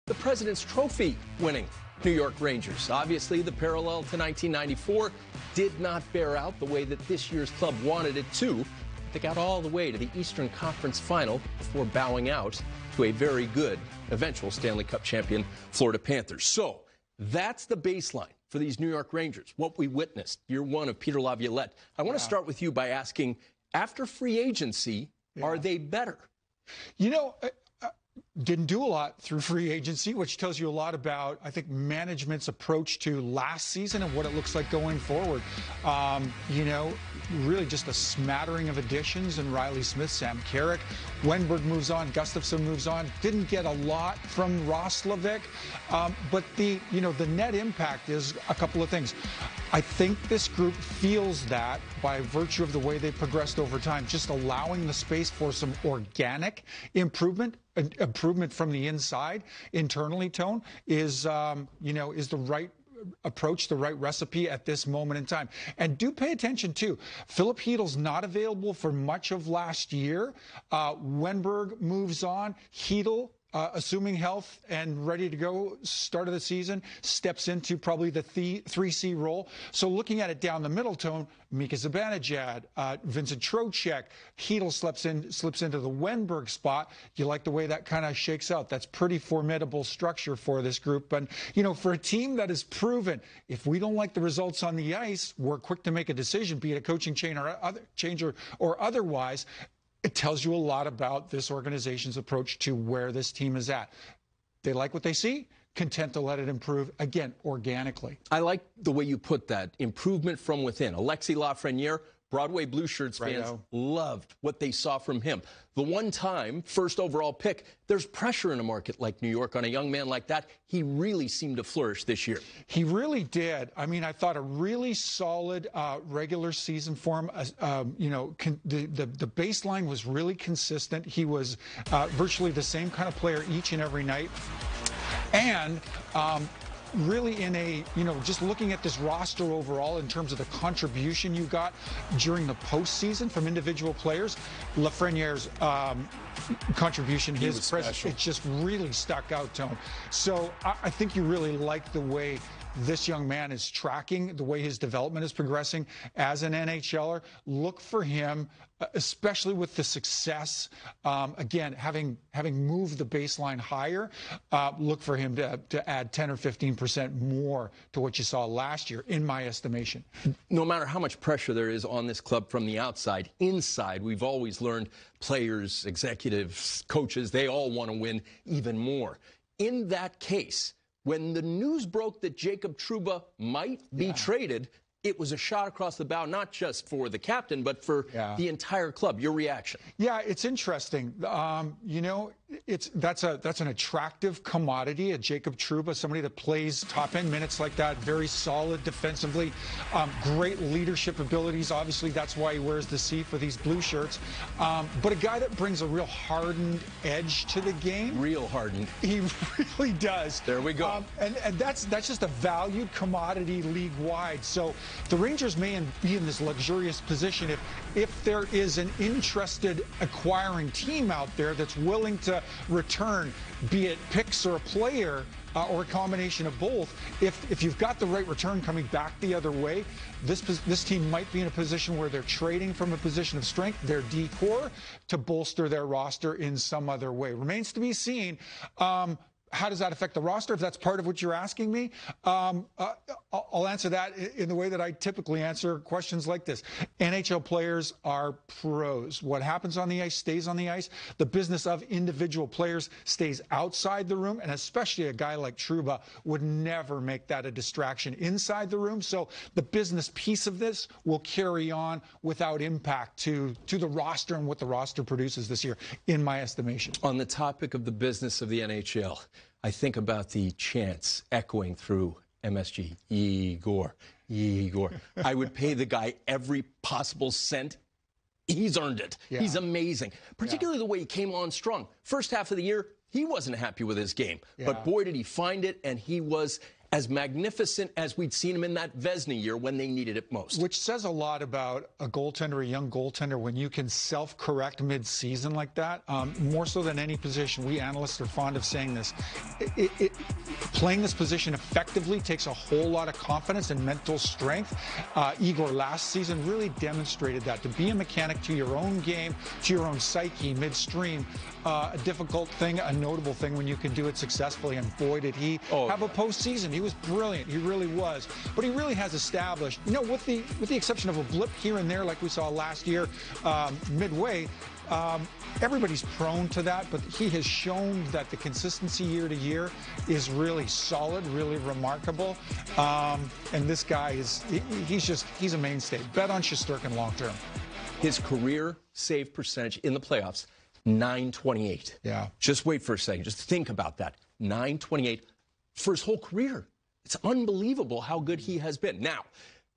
the President's Trophy winning New York Rangers. Obviously, the parallel to 1994 did not bear out the way that this year's club wanted it to. They got all the way to the Eastern Conference Final before bowing out to a very good eventual Stanley Cup champion Florida Panthers. So that's the baseline for these New York Rangers, what we witnessed year one of Peter Laviolette. I want to start with you by asking, after free agency, are they better? You know, didn't do a lot through free agency, which tells you a lot about, I think, management's approach to last season and what it looks like going forward. You know, really just a smattering of additions, and Riley Smith, Sam Carrick, Wenberg moves on, Gustafsson moves on. Didn't get a lot from Roslovic, but the net impact is a couple of things. I think this group feels that by virtue of the way they progressed over time, just allowing the space for some organic improvement from the inside, internally, Tone, is the right approach, the right recipe at this moment in time. And do pay attention, too. Philip Heedle's not available for much of last year. Wenberg moves on. Heedle, assuming health and ready to go start of the season, steps into probably the 3C role. So looking at it down the middle, Tone, Mika Zibanejad, Vincent Trocheck, Heedle slips into the Wenberg spot. You like the way that kind of shakes out. That's pretty formidable structure for this group. And, you know, for a team that has proven, if we don't like the results on the ice, we're quick to make a decision, be it a coaching change or otherwise. It tells you a lot about this organization's approach to where this team is at. They like what they see, content to let it improve, again, organically. I like the way you put that, improvement from within. Alexis Lafreniere, Broadway Blue Shirts fans loved what they saw from him. The one-time first overall pick, there's pressure in a market like New York on a young man like that. He really seemed to flourish this year. He really did. I mean, I thought a really solid regular season for him. The baseline was really consistent. He was virtually the same kind of player each and every night. And really in a, just looking at this roster overall in terms of the contribution you got during the postseason from individual players, Lafreniere's contribution, his presence, it just really stuck out, Tone. So I think you really like the way this young man is tracking, the way his development is progressing as an NHLer. Look for him, especially with the success, again, having moved the baseline higher, look for him to add 10 or 15% more to what you saw last year, in my estimation. No matter how much pressure there is on this club from the outside, inside, we've always learned players, executives, coaches, they all want to win even more. In that case, when the news broke that Jacob Trouba might be traded, it was a shot across the bow, not just for the captain, but for the entire club. Your reaction? Yeah, it's interesting. That's an attractive commodity, a Jacob Trouba, somebody that plays top-end minutes like that, very solid defensively, great leadership abilities. Obviously, that's why he wears the C for these blue shirts. But a guy that brings a real hardened edge to the game. Real hardened. He really does. There we go. And that's just a valued commodity league-wide. So the Rangers may be in this luxurious position if there is an interested acquiring team out there that's willing to return, be it picks or a player or a combination of both. If you've got the right return coming back the other way, this team might be in a position where they're trading from a position of strength, their D-core, to bolster their roster in some other way. Remains to be seen. How does that affect the roster? If that's part of what you're asking me, I'll answer that in the way that I typically answer questions like this. NHL players are pros. What happens on the ice stays on the ice. The business of individual players stays outside the room, and especially a guy like Trouba would never make that a distraction inside the room. So the business piece of this will carry on without impact to the roster and what the roster produces this year, in my estimation. On the topic of the business of the NHL, I think about the chants echoing through MSG, Igor, Igor. I would pay the guy every possible cent. He's earned it. Yeah. He's amazing, particularly the way he came on strong. First half of the year, he wasn't happy with his game, but boy, did he find it, and he was as magnificent as we'd seen him in that Vezina year when they needed it most. Which says a lot about a goaltender, a young goaltender, when you can self-correct mid-season like that. More so than any position, we analysts are fond of saying this. Playing this position effectively takes a whole lot of confidence and mental strength. Igor last season really demonstrated that. To be a mechanic to your own game, to your own psyche midstream, a difficult thing, a notable thing when you can do it successfully. And boy, did he have a postseason. He was brilliant. He really was. But he really has established, with the exception of a blip here and there like we saw last year midway, everybody's prone to that, but he has shown that the consistency year to year is really solid, really remarkable. And this guy he's a mainstay. Bet on Shesterkin long term. His career save percentage in the playoffs, .928. Yeah. Just wait for a second. Just think about that. .928 for his whole career. It's unbelievable how good he has been. Now,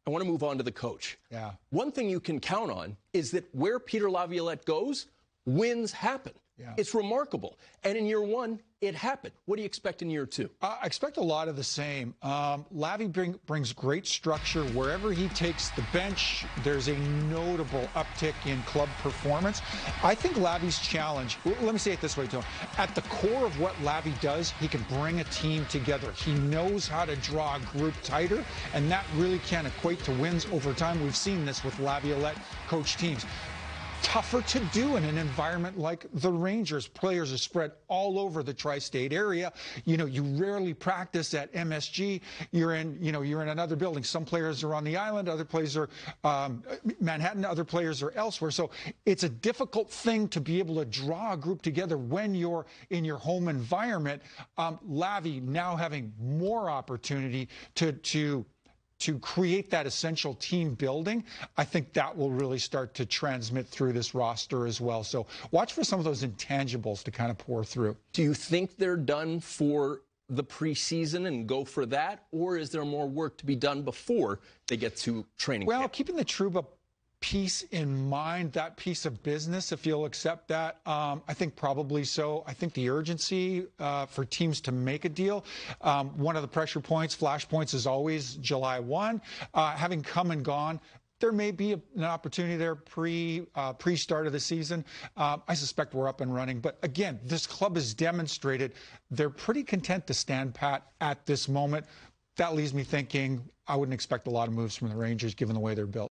I want to move on to the coach. Yeah. One thing you can count on is that where Peter Laviolette goes, wins happen. Yeah. It's remarkable. And in year one, it happened. What do you expect in year two? I expect a lot of the same. Lavi brings great structure. Wherever he takes the bench, there's a notable uptick in club performance. I think Lavi's challenge, let me say it this way, Tom. At the core of what Lavi does, he can bring a team together. He knows how to draw a group tighter, and that really can equate to wins over time. We've seen this with Laviolette coach teams. Tougher to do in an environment like the Rangers. Players are spread all over the tri-state area. You rarely practice at MSG. You're in another building. Some players are on the island, other players are Manhattan, other players are elsewhere. So it's a difficult thing to be able to draw a group together when you're in your home environment. Lavi now having more opportunity to create that essential team building, I think that will really start to transmit through this roster as well. So watch for some of those intangibles to kind of pour through. Do you think they're done for the preseason and go for that? Or is there more work to be done before they get to training camp? Well, keeping the Trouba piece in mind, that piece of business, if you'll accept that, I think probably so. I think the urgency for teams to make a deal, one of the pressure points, flashpoints is always July 1. Having come and gone, there may be an opportunity there pre-start of the season. I suspect we're up and running. But again, this club has demonstrated they're pretty content to stand pat at this moment. That leaves me thinking I wouldn't expect a lot of moves from the Rangers given the way they're built.